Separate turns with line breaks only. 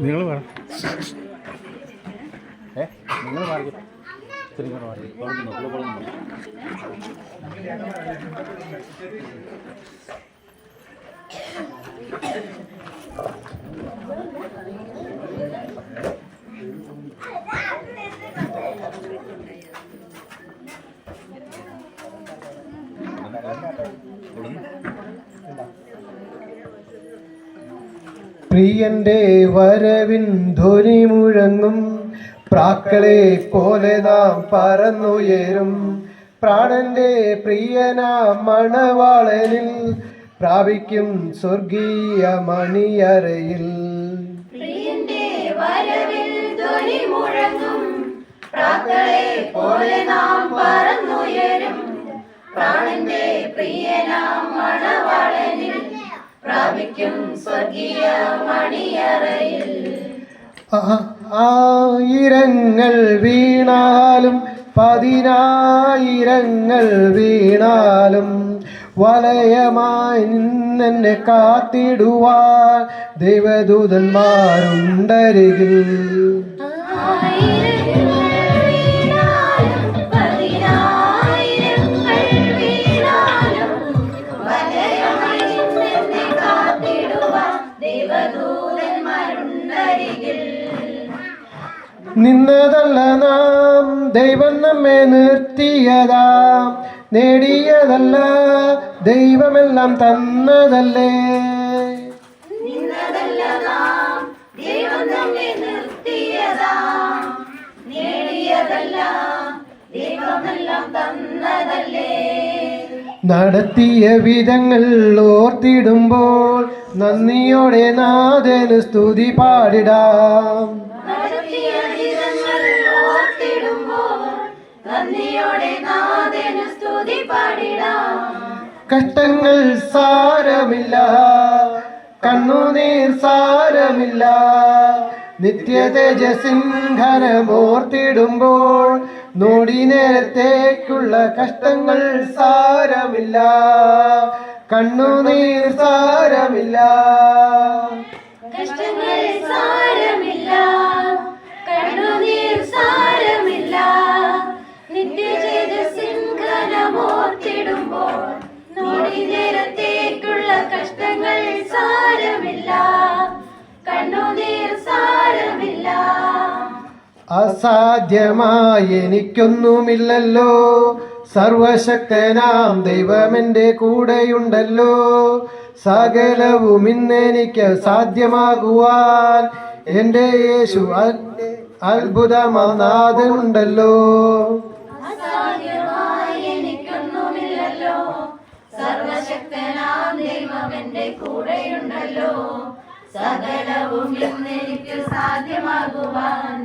നിങ്ങൾ പറ നിങ്ങൾ മാറി തിരിഞ്ഞോട്ട് മാറി
പ്രിയന്റെ വരവിൻ ധ്വനി മുഴങ്ങും പ്രാക്കളെ പോലെ നാം പറന്നുയരും. പ്രാണന്റെ പ്രിയനാം മണവാളനിൽ പ്രാപിക്കും സ്വർഗീയ മണിയറയിൽ.
പ്രിയന്റെ വരവിൽ ധ്വനി മുഴങ്ങും പ്രാക്കളെ പോലെ നാം പറന്നുയരും. പ്രാണന്റെ പ്രിയനാം മണവാളനിൽ പ്രാപിക്കും സ്വർഗീയ മണിയറയിൽ.
ആയിരങ്ങൾ വീണാലും പതിനായിരങ്ങൾ വീണാലും വലയമായി നിന്നെന്നെ കാത്തിടുവാൻ ദൈവദൂതന്മാരുണ്ടരികിൽ. നിന്നതല്ല നാം ദൈവം നമ്മെ നിർത്തിയതാം, നേടിയതല്ല ദൈവമെല്ലാം തന്നതല്ലേ.
നിന്നതല്ല നാം ദൈവം നമ്മെ നിർത്തിയതാം, നേടിയതല്ല ദൈവമെല്ലാം തന്നതല്ലേ.
നടത്തിയ വിധങ്ങൾ ഓർത്തിടുമ്പോൾ നന്ദിയോടെ നാഥന് സ്തുതി പാടിടാം. കഷ്ടങ്ങൾ സാരമില്ല, കണ്ണുനീർ സാരമില്ല, നിത്യ തേജസിംഹനമോർത്തിടുമ്പോൾ നോടി നേരത്തേക്കുള്ള കഷ്ടങ്ങൾ സാരമില്ല, കണ്ണുനീർ സാരമില്ല.
കഷ്ടങ്ങൾ സാരമില്ല, കണ്ണുനീർ സാരമില്ല, നിത്യജേതസിംഹനമോർത്തിടുമ്പോൾ നോടി നേരത്തേക്കുള്ള കഷ്ടങ്ങൾ സാരമില്ല, കണ്ണുനീർ സാരമില്ല.
അസാധ്യമായി എനിക്കൊന്നുമില്ലല്ലോ, സർവശക്തനാം ദൈവമെൻ്റെ കൂടെയുണ്ടല്ലോ. സകലവും ഇന്നെനിക്ക് സാധ്യമാകുവാൻ എൻ്റെ യേശു അത്ഭുതമാനാഥനുണ്ടല്ലോ.
അസാധ്യമായി എനിക്കൊന്നുമില്ലല്ലോ, സർവശക്തനാം ദൈവം എൻ്റെ കൂടെയുണ്ടല്ലോ. സകലവും ഇന്നെനിക്ക് സാധ്യമാകുവാൻ